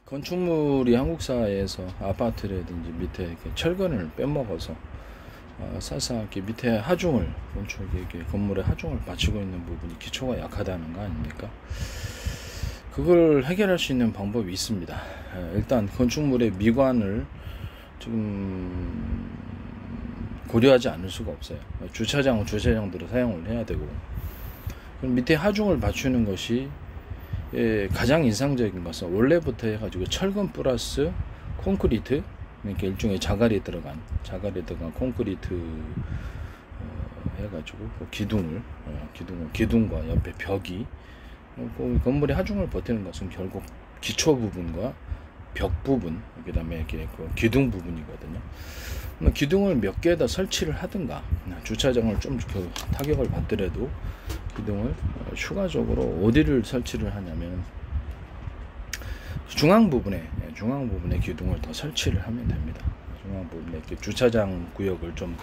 건축물이 한국 사회에서 아파트라든지 밑에 이렇게 철근을 빼먹어서 사실상 이렇게 밑에 하중을 건축에 이렇게 건물의 하중을 받치고 있는 부분이 기초가 약하다는 거 아닙니까? 그걸 해결할 수 있는 방법이 있습니다. 일단 건축물의 미관을 지금 고려하지 않을 수가 없어요. 주차장은 주차장대로 사용을 해야 되고, 그럼 밑에 하중을 받치는 것이 가장 인상적인 것은 원래부터 해가지고 철근 플러스 콘크리트, 이렇게 일종의 자갈이 들어간 콘크리트 해가지고 그 기둥과 옆에 벽이 건물의 하중을 버티는 것은 결국 기초 부분과 벽 부분, 그 다음에 이렇게 그 기둥 부분이거든요. 기둥을 몇 개에다 설치를 하든가, 주차장을 좀 타격을 받더라도 기둥을 추가적으로 어디를 설치를 하냐면 중앙 부분에 기둥을 더 설치를 하면 됩니다. 중앙 부분에 이렇게 주차장 구역을 좀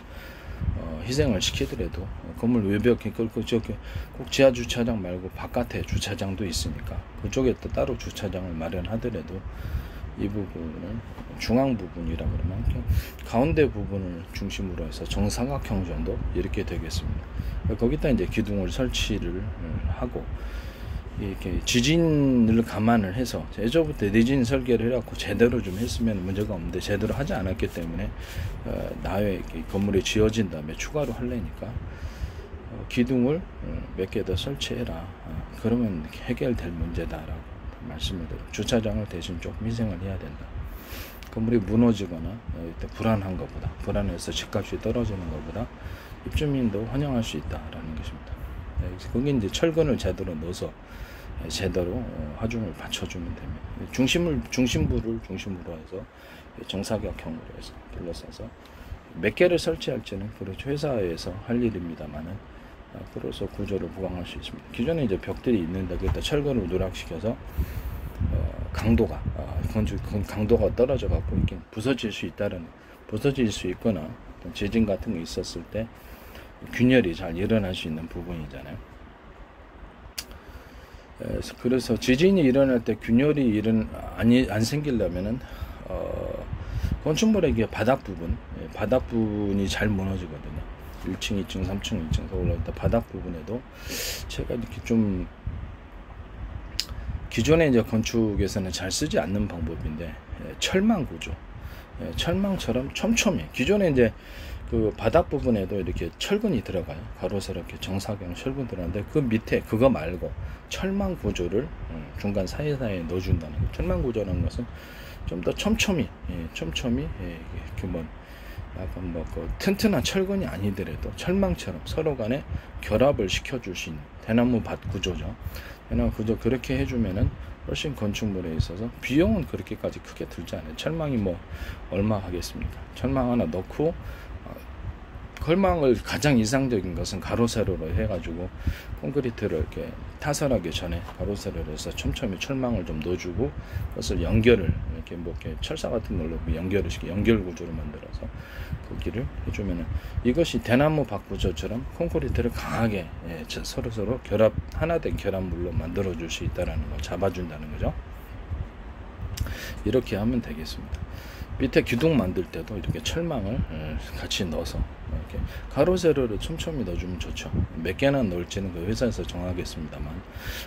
희생을 시키더라도 건물 외벽에 꼭 지하 주차장 말고 바깥에 주차장도 있으니까 그쪽에 또 따로 주차장을 마련하더라도 이 부분은 중앙 부분이라 그러면 가운데 부분을 중심으로 해서 정사각형 정도 이렇게 되겠습니다. 거기다 이제 기둥을 설치를 하고, 이렇게 지진을 감안을 해서 예전부터 내진 설계를 해갖고 제대로 좀 했으면 문제가 없는데 제대로 하지 않았기 때문에 나외 건물이 지어진 다음에 추가로 하려니까 기둥을 몇 개 더 설치해라, 그러면 해결될 문제다라고 말씀을 드려요. 주차장을 대신 조금 희생을 해야 된다. 건물이 무너지거나 불안한 것보다, 불안해서 집값이 떨어지는 것보다 입주민도 환영할 수 있다라는 것입니다. 거기 이제 철근을 제대로 넣어서 제대로 하중을 받쳐주면 됩니다. 중심부를 중심으로 해서 정사각형으로 해서 둘러싸서 몇 개를 설치할지는 그렇죠, 회사에서 할 일입니다만은 앞으로서 구조를 보강할 수 있습니다. 기존에 이제 벽들이 있는데 거기다 철근을 누락시켜서 강도가 떨어져 갖고 이렇게 부서질 수 있거나 지진 같은 게 있었을 때 균열이 잘 일어날 수 있는 부분이잖아요. 그래서 지진이 일어날 때 균열이 안 생기려면은 건축물의 바닥 부분이 잘 무너지거든요. 1층, 2층, 3층, 2층 올라올 때 바닥 부분에도 제가 이렇게 좀 기존에 이제 건축에서는 잘 쓰지 않는 방법인데 철망 구조, 철망처럼 촘촘히 기존에 이제 그 바닥 부분에도 이렇게 철근이 들어가요. 가로세로 이렇게 정사각 철근 들어가는데 그 밑에 그거 말고 철망 구조를 중간 사이사이에 넣어준다는 거예요. 철망 구조라는 것은 좀 더 촘촘히 이렇게 뭐 약간 그 튼튼한 철근이 아니더라도 철망처럼 서로 간에 결합을 시켜줄 수 있는 대나무 밭 구조죠. 대나무 구조 그렇게 해주면은 훨씬 건축물에 있어서 비용은 그렇게까지 크게 들지 않아요. 철망이 뭐 얼마 하겠습니까? 철망 하나 넣고 철망을 가장 이상적인 것은 가로세로로 해가지고 콘크리트를 이렇게 타설하기 전에 가로세로로 해서 촘촘히 철망을 좀 넣어주고 그것을 연결을 이렇게 철사 같은 걸로 연결을 시켜 연결 구조로 만들어서 거기를 해주면은 이것이 대나무 밭 구조처럼 콘크리트를 강하게 서로 하나된 결합물로 만들어줄 수 있다라는 걸 잡아준다는 거죠. 이렇게 하면 되겠습니다. 밑에 기둥 만들 때도 이렇게 철망을 같이 넣어서 이렇게 가로세로를 촘촘히 넣어주면 좋죠. 몇 개나 넣을지는 그 회사에서 정하겠습니다만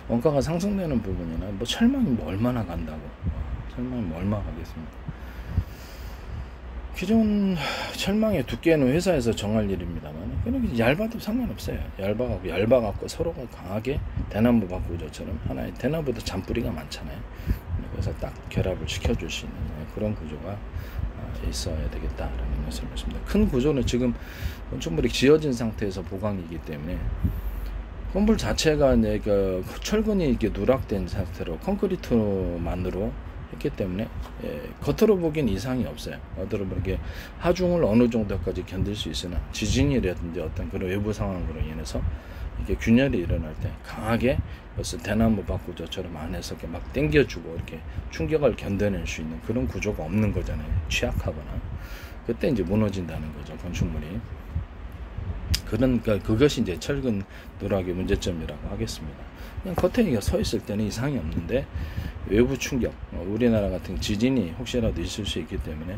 원가가 상승되는 부분이나 뭐 철망이 뭐 얼마나 간다고 철망이 뭐 얼마 가겠습니까? 기존 철망의 두께는 회사에서 정할 일입니다만 그렇게 얇아도 상관없어요. 얇아갖고 서로가 강하게 대나무 밭 구조처럼 하나의 대나무도 잔뿌리가 많잖아요. 그래서 딱 결합을 시켜줄 수 있는 그런 구조가 있어야 되겠다라는 것을 말씀드립니다. 큰 구조는 지금 건축물이 지어진 상태에서 보강이기 때문에 건물 자체가 그 철근이 이렇게 누락된 상태로 콘크리트만으로 했기 때문에 겉으로 보기엔 이상이 없어요. 겉으로 보기에 하중을 어느 정도까지 견딜 수 있으나 지진이라든지 어떤 그런 외부 상황으로 인해서 이게 균열이 일어날 때 강하게 그래서 대나무 밭 구조처럼 안에서 이렇게 막 당겨주고 이렇게 충격을 견뎌낼 수 있는 그런 구조가 없는 거잖아요. 취약하거나 그때 이제 무너진다는 거죠, 건축물이. 그것이 이제 철근 누락의 문제점이라고 하겠습니다. 그냥 겉에 서 있을 때는 이상이 없는데 외부 충격, 우리나라 같은 지진이 혹시라도 있을 수 있기 때문에,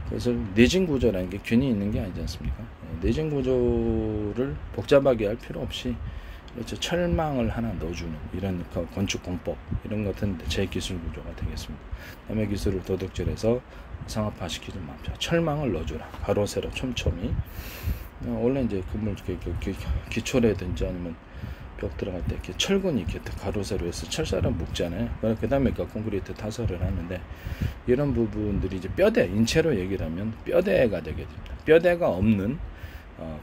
그래서 내진 구조라는 게 괜히 있는 게 아니지 않습니까? 내진 구조를 복잡하게 할 필요 없이 그렇죠. 철망을 하나 넣어주는 이런 건축 공법, 이런 것은 제 기술 구조가 되겠습니다. 남의 기술을 도둑질해서 상업화시키지 맙시다. 철망을 넣어주라. 가로 세로 촘촘히. 원래 이제 건물 기초라든지 아니면 벽 들어갈 때 이렇게 철근이 이렇게 가로 세로 해서 철사를 묶잖아요. 그 다음에 콘크리트 타설을 하는데, 이런 부분들이 이제 뼈대, 인체로 얘기를 하면 뼈대가 되게 됩니다. 뼈대가 없는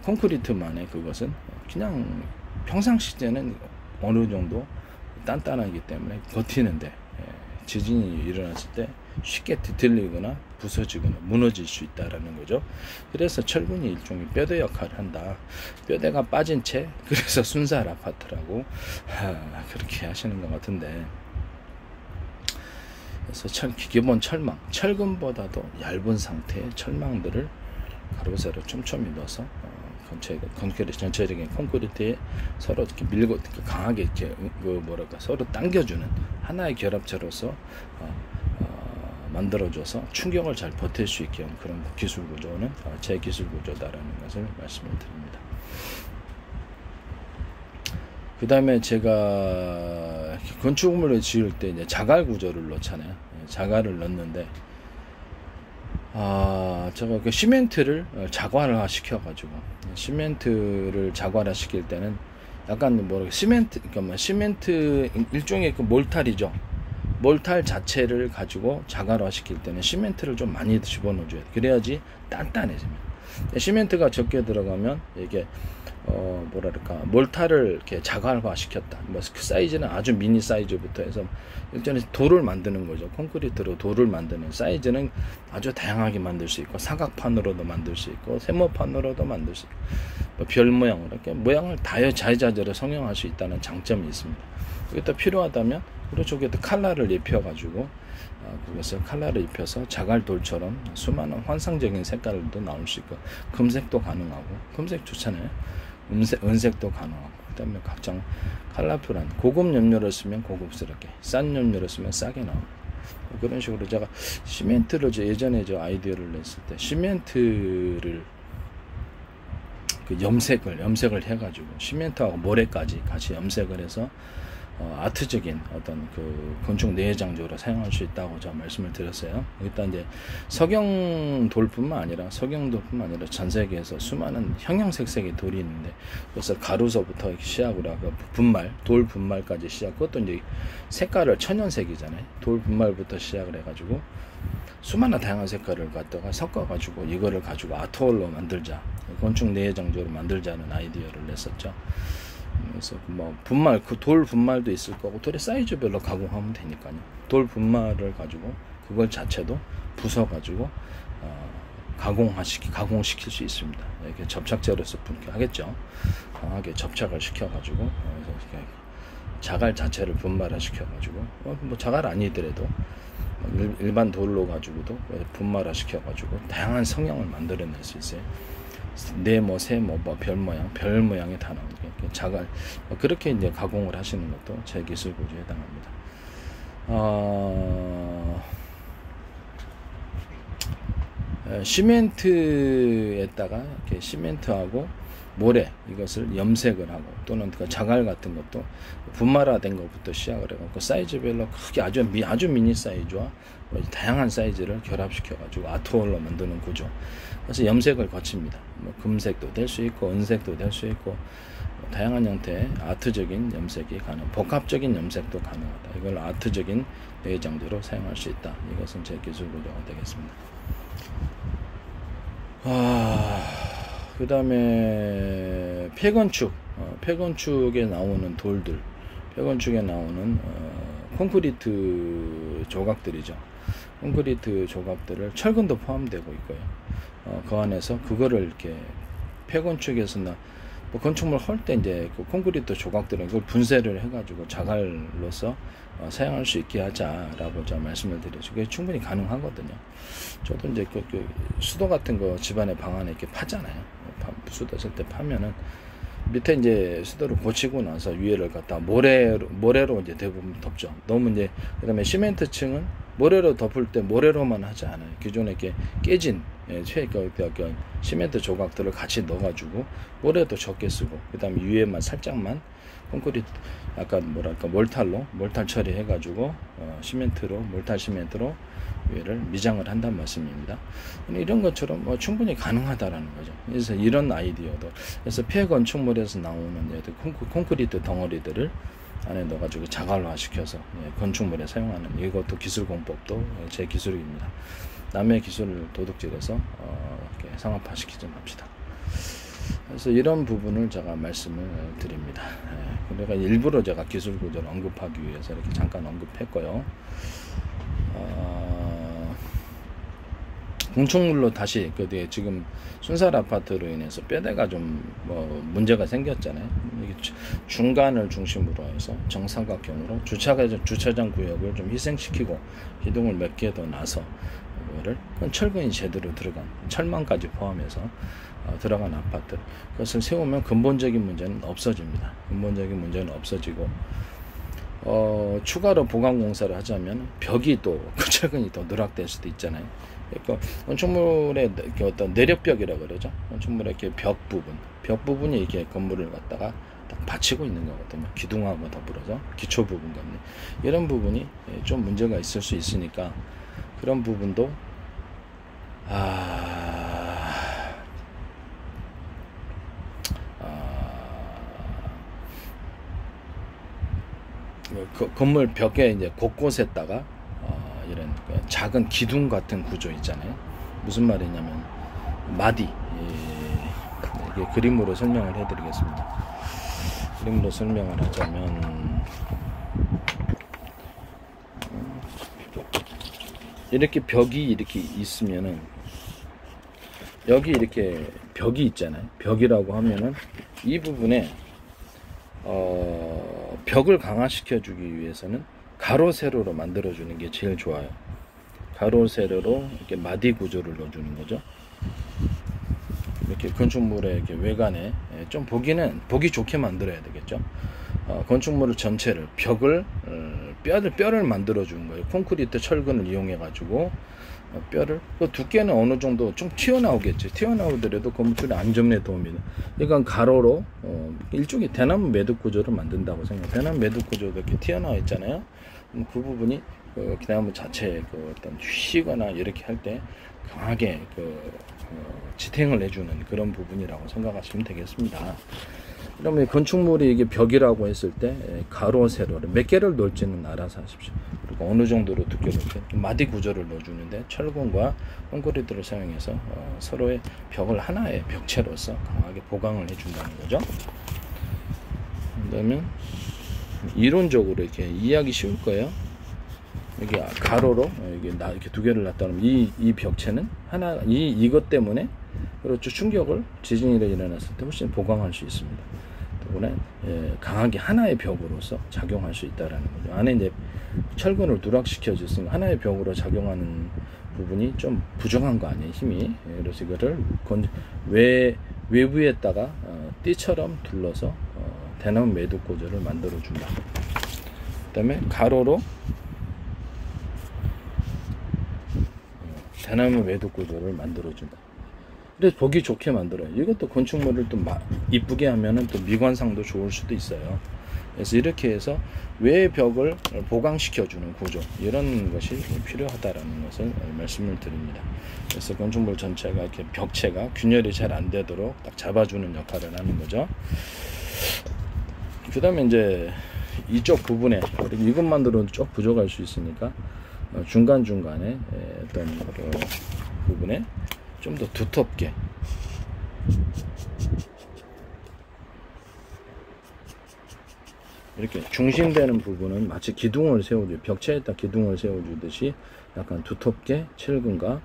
콘크리트만의 그것은 그냥 평상시 때는 어느 정도 단단하기 때문에 버티는데, 지진이 일어났을 때 쉽게 뒤틀리거나 부서지거나 무너질 수 있다라는 거죠. 그래서 철근이 일종의 뼈대 역할을 한다. 뼈대가 빠진 채, 그래서 순살 아파트라고 그렇게 하시는 것 같은데, 그래서 기본 철망, 철근보다도 얇은 상태의 철망들을 가로세로 촘촘히 넣어서 콘크리트 전체적인 콘크리트에 서로 이렇게 밀고 이렇게 강하게 이렇게 서로 당겨주는 하나의 결합체로서 만들어줘서 충격을 잘 버틸 수 있게 한 그런 기술 구조는 제 기술 구조다라는 것을 말씀을 드립니다. 그 다음에 제가 건축물을 지을 때 이제 자갈 구조를 넣잖아요. 자갈을 넣는데, 제가 그 시멘트를 자갈화 시켜가지고, 시멘트를 자갈화 시킬 때는 약간 시멘트 일종의 그 몰탈이죠. 몰탈 자체를 가지고 자갈화 시킬 때는 시멘트를 좀 많이 집어넣어줘야 돼. 그래야지 단단해집니다. 시멘트가 적게 들어가면 이게 몰탈을 이렇게 자갈화 시켰다. 그 사이즈는 아주 미니 사이즈부터 해서 일전에 돌을 만드는 거죠. 콘크리트로 돌을 만드는 사이즈는 아주 다양하게 만들 수 있고, 사각판으로도 만들 수 있고, 세모판으로도 만들 수 있고, 별 모양, 이렇게 모양을 자유자재로 성형할 수 있다는 장점이 있습니다. 그게 또 필요하다면, 그렇죠. 또 칼라를 입혀가지고, 그것을 칼라를 입혀서 자갈돌처럼 수많은 환상적인 색깔도 나올 수 있고, 금색도 가능하고, 금색 좋잖아요. 은색도 가능하고, 그 다음에 각종 컬러풀한 고급 염료를 쓰면 고급스럽게, 싼 염료를 쓰면 싸게 나오고, 그런 식으로 제가 시멘트를 예전에 아이디어를 냈을 때 시멘트를 염색을 해가지고 시멘트하고 모래까지 같이 염색을 해서 아트적인 어떤 그 건축 내장적으로 사용할 수 있다고 제가 말씀을 드렸어요. 일단 이제 석영돌뿐만 아니라 전 세계에서 수많은 형형색색의 돌이 있는데, 그래서 가루서부터 시작으로 하고 돌 분말까지 시작. 그것도 이제 색깔을 천연색이잖아요. 돌 분말부터 시작을 해가지고 수많은 다양한 색깔을 갖다가 섞어가지고 이거를 가지고 아트홀로 만들자, 건축 내장적으로 만들자는 아이디어를 냈었죠. 그래서 돌 분말도 있을 거고, 돌의 사이즈별로 가공하면 되니까요. 돌 분말을 가지고 그걸 자체도 부숴가지고 가공시킬 수 있습니다. 이렇게 접착제로서 하겠죠. 강하게 접착을 시켜가지고, 자갈 자체를 분말화 시켜가지고, 자갈 아니더라도 일반 돌로 가지고도 분말화 시켜가지고 다양한 성형을 만들어낼 수 있어요. 네모, 세모, 별 모양이 다 나오게 자갈, 그렇게 이제 가공을 하시는 것도 제 기술 구조에 해당합니다. 시멘트에다가 이렇게 시멘트하고 모래, 이것을 염색을 하고, 또는 그 자갈 같은 것도 분말화된 것부터 시작을 해갖고 사이즈별로 크게 아주 미니 사이즈와 다양한 사이즈를 결합시켜가지고 아트홀로 만드는 구조. 그래서 염색을 거칩니다. 금색도 될 수 있고, 은색도 될 수 있고, 다양한 형태의 아트적인 염색이 복합적인 염색도 가능하다. 이걸 아트적인 내장재로 사용할 수 있다. 이것은 제 기술 구조가 되겠습니다. 그 다음에 폐건축에 나오는 돌들, 폐건축에 나오는 콘크리트 조각들이죠. 콘크리트 조각들을 철근도 포함되고 있고요. 그 안에서 그거를 이렇게 폐건축에서나 뭐 건축물 헐 때 이제 그 콘크리트 조각들은 그걸 분쇄를 해가지고 자갈로서 사용할 수 있게 하자라고 제가 말씀을 드리죠. 그게 충분히 가능하거든요. 저도 이제 그 수도 같은 거 집안에 방 안에 이렇게 파잖아요. 수도 쓸 때 파면은 밑에 이제 수도를 고치고 나서 위에를 갖다 모래로 이제 대부분 덮죠. 너무 이제 그다음에 시멘트층은 모래로 덮을 때 모래로만 하지 않아요. 기존에 이렇게 깨진 시멘트 조각들을 같이 넣어가지고 모래도 적게 쓰고 그다음에 위에만 살짝만 콘크리트 약간 뭐랄까 몰탈 처리해가지고 몰탈 시멘트로 위를 미장을 한다는 말씀입니다. 이런 것처럼 충분히 가능하다라는 거죠. 그래서 이런 아이디어도 그래서 폐 건축물에서 나오는 콘크리트 덩어리들을 안에 넣어가지고 자갈화 시켜서 건축물에 사용하는 이것도 기술 공법도 제 기술입니다. 남의 기술을 도둑질해서 이렇게 상업화 시키지 맙시다. 그래서 이런 부분을 제가 말씀을 드립니다. 그러니까 일부러 제가 기술 구조를 언급하기 위해서 이렇게 잠깐 언급했고요. 건축물로 다시 지금 순살 아파트로 인해서 뼈대가 좀 문제가 생겼잖아요. 중간을 중심으로 해서 정삼각형으로 주차장 구역을 좀 희생시키고 기둥을 몇 개 더 놔서 이거를 철근이 제대로 들어간 철망까지 포함해서 들어간 아파트 그것을 세우면 근본적인 문제는 없어집니다. 근본적인 문제는 없어지고 추가로 보강 공사를 하자면 벽이 또 철근이 더 누락될 수도 있잖아요. 그러니까 건축물의 어떤 내력벽이라고 그러죠. 건축물의 이렇게 벽 부분이 이렇게 건물을 갖다가 딱 받치고 있는 거거든요. 기둥하고 더불어서 기초 부분 같네. 이런 부분이 좀 문제가 있을 수 있으니까 그런 부분도 건물 벽에 이제 곳곳에다가 이런 작은 기둥 같은 구조 있잖아요. 무슨 말이냐면 마디 이게 그림으로 설명을 해드리겠습니다. 그림으로 설명을 하자면 이렇게 벽이 이렇게 있으면은 여기 이렇게 벽이 있잖아요. 벽이라고 하면은 이 부분에 벽을 강화시켜 주기 위해서는 가로 세로로 만들어 주는 게 제일 좋아요. 가로 세로로 이렇게 마디 구조를 넣어 주는 거죠. 이렇게 건축물의 이렇게 외관에 좀 보기 좋게 만들어야 되겠죠. 건축물 전체를 뼈를 만들어 주는 거예요. 콘크리트 철근을 이용해 가지고 뼈를 그 두께는 어느 정도 좀 튀어나오겠죠. 튀어나오더라도 건물의 안전에 도움이 돼요. 이건 가로로 일종의 대나무 매듭 구조를 만든다고 생각해요. 대나무 매듭 구조가 이렇게 튀어나와 있잖아요. 그 부분이 대나무 자체에 어떤 휘거나 이렇게 할 때 강하게 지탱을 해주는 그런 부분이라고 생각하시면 되겠습니다. 그러면 건축물이 이게 벽이라고 했을 때 가로 세로를 몇 개를 넣을지는 알아서 하십시오. 그리고 어느 정도로 두께를 마디 구조를 넣어주는데 철근과 콘크리트를 사용해서 서로의 벽을 하나의 벽체로서 강하게 보강을 해준다는 거죠. 그러면 이론적으로 이렇게 이해하기 쉬울 거예요. 여기 가로로 이렇게 두 개를 놨다면 이 벽체는 이것 때문에 그렇죠. 충격을 지진이 일어났을 때 훨씬 보강할 수 있습니다. 때문에 강하게 하나의 벽으로서 작용할 수 있다라는 거죠. 안에 이제 철근을 누락시켜 줬으니까 하나의 벽으로 작용하는 부분이 좀 부족한 거 아니에요, 힘이. 그래서 이거를 외부에다가 띠처럼 둘러서 대나무 매듭 구조를 만들어 준다. 그다음에 가로로 대나무 매듭 구조를 만들어 준다. 그래서 보기 좋게 만들어요. 이것도 건축물을 또 이쁘게 하면은 또 미관상도 좋을 수도 있어요. 그래서 이렇게 해서 외 벽을 보강시켜주는 구조, 이런 것이 필요하다라는 것을 말씀을 드립니다. 그래서 건축물 전체가 이렇게 벽체가 균열이 잘 안 되도록 딱 잡아주는 역할을 하는 거죠. 그 다음에 이제 이쪽 부분에 이것만으로는 좀 부족할 수 있으니까 중간중간에 어떤 부분에 좀 더 두텁게 이렇게 중심되는 부분은 마치 벽체에다 기둥을 세워주듯이 약간 두텁게 철근과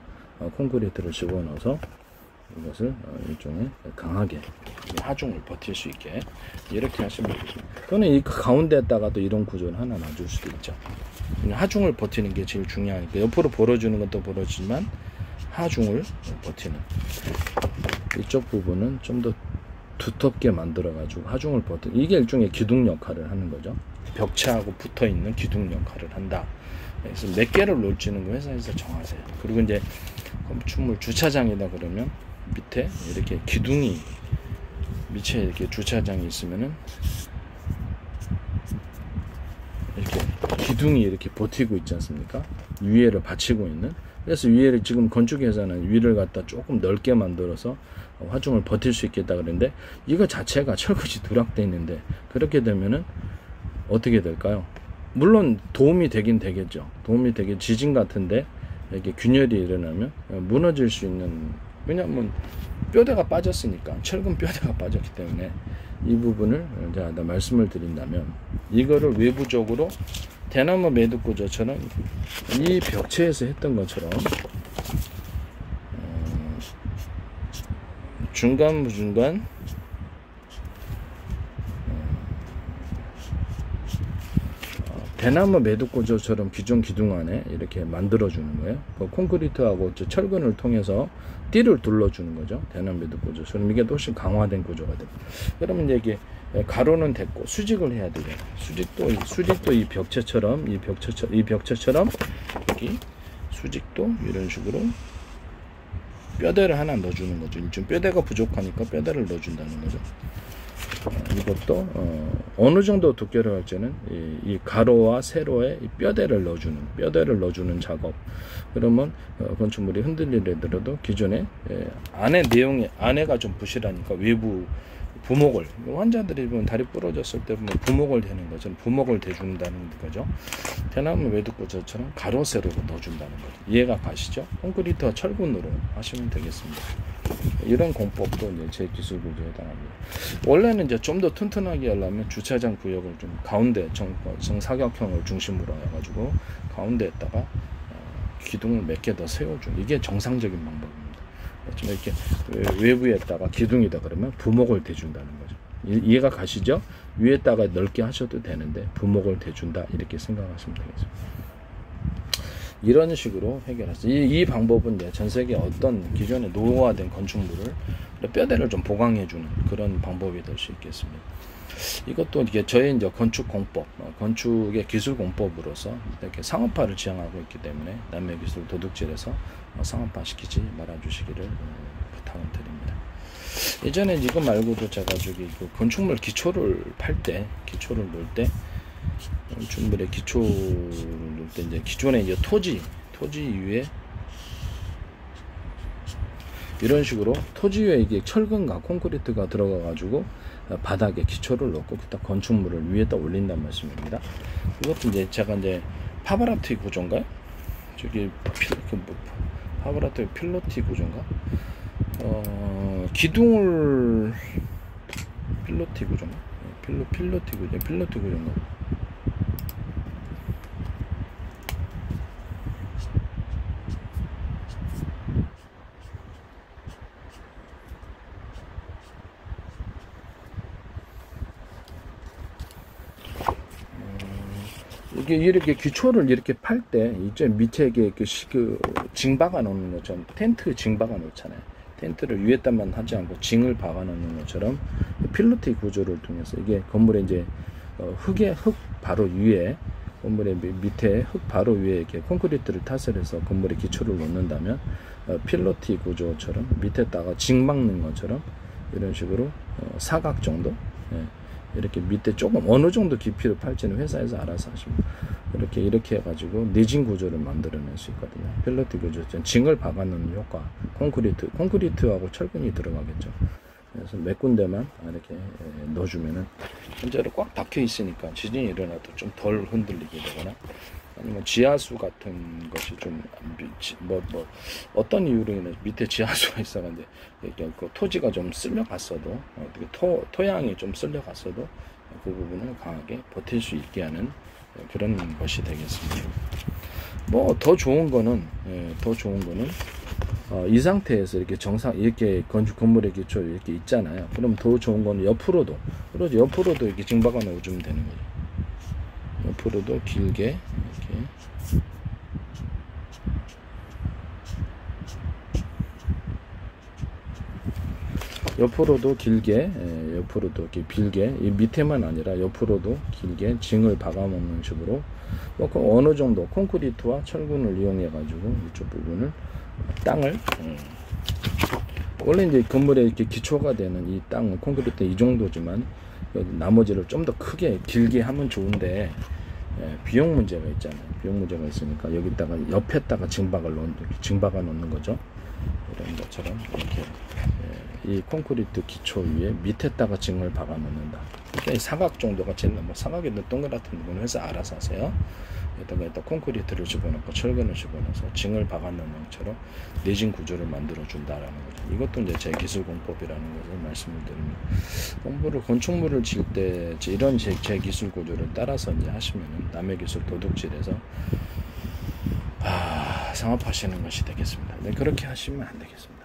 콘크리트를 집어넣어서 이것을 일종의 강하게 하중을 버틸 수 있게 이렇게 하시면 되겠습니다. 또는 이 가운데에다가도 이런 구조를 하나 놔줄 수도 있죠. 하중을 버티는 게 제일 중요하니까 옆으로 벌어주는 것도 벌어지지만 하중을 버티는 이쪽 부분은 좀 더 두텁게 만들어 가지고 하중을 버티는 이게 일종의 기둥 역할을 하는 거죠. 벽체하고 붙어 있는 기둥 역할을 한다. 그래서 몇 개를 놓을지는 그 회사에서 정하세요. 그리고 이제 건축물 주차장이다 그러면 밑에 이렇게 기둥이 밑에 이렇게 주차장이 있으면은 이렇게 기둥이 이렇게 버티고 있지 않습니까? 위에를 받치고 있는. 그래서 위에를 지금 건축회사는 위를 갖다 조금 넓게 만들어서 하중을 버틸 수 있겠다 그러는데 이거 자체가 철것이 누락돼 있는데 그렇게 되면은 어떻게 될까요? 물론 도움이 되긴 되겠죠. 도움이 되게 지진 같은데 이렇게 균열이 일어나면 무너질 수 있는, 왜냐하면 뼈대가 빠졌으니까, 철근 뼈대가 빠졌기 때문에 이 부분을 제가 말씀을 드린다면 이거를 외부적으로 대나무 매듭 구조처럼 이 벽체에서 했던 것처럼 중간중간 대나무 매듭 구조처럼 기존 기둥 안에 이렇게 만들어 주는 거예요. 그 콘크리트하고 철근을 통해서 띠를 둘러주는 거죠. 대나무 매듭 구조처럼 이게 훨씬 강화된 구조가 됩니다. 그러면 이제 이게 가로는 됐고 수직을 해야 되죠. 수직도 이 벽체처럼 여기 수직도 이런 식으로 뼈대를 하나 넣어주는 거죠. 좀 뼈대가 부족하니까 뼈대를 넣어준다는 거죠. 이것도 어느 정도 두께를 할지는 이 가로와 세로에 이 뼈대를 넣어주는 작업. 그러면 건축물이 흔들리더라도 기존에 안에 내용이 안에가 좀 부실하니까 외부 부목을, 환자들이 보면 다리 부러졌을 때 보면 부목을 대는 거죠. 부목을 대준다는 거죠. 대나무 매듭 구조처럼 가로 세로로 넣어준다는 거죠. 이해가 가시죠? 콘크리트와 철근으로 하시면 되겠습니다. 이런 공법도 이제 제 기술 구조에 해당합니다. 원래는 이제 좀 더 튼튼하게 하려면 주차장 구역을 좀 가운데 정사각형을 중심으로 해가지고 가운데에다가 기둥을 몇 개 더 세워준, 이게 정상적인 방법입니다. 좀 이렇게 외부에다가 기둥이다 그러면 부목을 대준다는 거죠. 이해가 가시죠? 위에다가 넓게 하셔도 되는데 부목을 대준다 이렇게 생각하시면 되겠습니다. 이런 식으로 해결하세요. 이 방법은 이제 전 세계 어떤 기존에 노후화된 건축물을 뼈대를 좀 보강해주는 그런 방법이 될 수 있겠습니다. 이것도 이게 저희 이제 건축 공법, 건축의 기술 공법으로서 이렇게 상업화를 지향하고 있기 때문에 남의 기술 도둑질해서 상업화 시키지 말아주시기를 부탁을 드립니다. 예전에 이거 말고도 제가 저기 그 건축물 기초를 기초를 놓을 때 건축물의 기초를 놓을 때 이제 기존에 이제 토지 위에 이런 식으로 토지 위에 이게 철근과 콘크리트가 들어가 가지고 바닥에 기초를 놓고 딱 건축물을 위에다 올린단 말씀입니다. 이것도 이제 제가 이제 파바라티 구조인가요? 저기 파바라티 필로티 구조인가? 기둥을 필로티 구조인가? 필로티 구조인가? 이게 이렇게 기초를 이렇게 팔 때 이제 밑에 이게 징 박아 놓는 것처럼 텐트 징 박아 놓잖아요. 텐트를 위에다만 하지 않고 징을 박아 놓는 것처럼 필로티 구조를 통해서 이게 건물에 이제 흙 바로 위에 건물의 밑에 흙 바로 위에 이렇게 콘크리트를 타설해서 건물의 기초를 놓는다면 필로티 구조처럼 밑에다가 징 박는 것처럼 이런 식으로 사각 정도. 이렇게 밑에 조금 어느 정도 깊이를 팔지는 회사에서 알아서 하십니다. 이렇게 해가지고 내진 구조를 만들어낼 수 있거든요. 필로티 구조, 징을 박아놓는 효과, 콘크리트하고 철근이 들어가겠죠. 그래서 몇 군데만 이렇게 넣어주면은 현재로 꽉 박혀 있으니까 지진이 일어나도 좀 덜 흔들리게 되거나 아니면 지하수 같은 것이 좀 어떤 이유로 인해 밑에 지하수가 있어가지고 그 토지가 좀 쓸려갔어도 토양이 좀 쓸려갔어도 그 부분을 강하게 버틸 수 있게 하는 그런 것이 되겠습니다. 더 좋은 거는 이 상태에서 이렇게 이렇게 건물의 기초 이렇게 있잖아요. 그럼 더 좋은 건 옆으로도, 그렇죠. 옆으로도 이렇게 징박아 넣어주면 되는 거죠. 옆으로도 길게 이렇게. 옆으로도 길게, 옆으로도 이렇게 길게, 이 밑에만 아니라 옆으로도 길게 징을 박아먹는 식으로, 어느 정도 콘크리트와 철근을 이용해 가지고 이쪽 부분을 땅을, 원래 이제 건물에 이렇게 기초가 되는 이 땅은 콘크리트 이 정도지만 나머지를 좀 더 크게 길게 하면 좋은데, 비용 문제가 있잖아요. 비용 문제가 있으니까 여기다가 옆에다가 징박아 놓는 거죠. 이런 것처럼 이렇게 이 콘크리트 기초 위에 밑에다가 징을 박아 놓는다. 그러니까 사각 정도가 제일 뭐 사각이든 동그랗든 부분은 해서 알아서 하세요. 여기다가 일단 콘크리트를 집어넣고 철근을 집어넣어서 징을 박아 놓는 것처럼 내진 구조를 만들어 준다라는 거죠. 이것도 이제 제 기술 공법이라는 것을 말씀을 드립니다. 건축물을 지을 때 이런 제 기술 구조를 따라서 이제 하시면은 남의 기술 도둑질해서 상업하시는 것이 되겠습니다. 네, 그렇게 하시면 안 되겠습니다.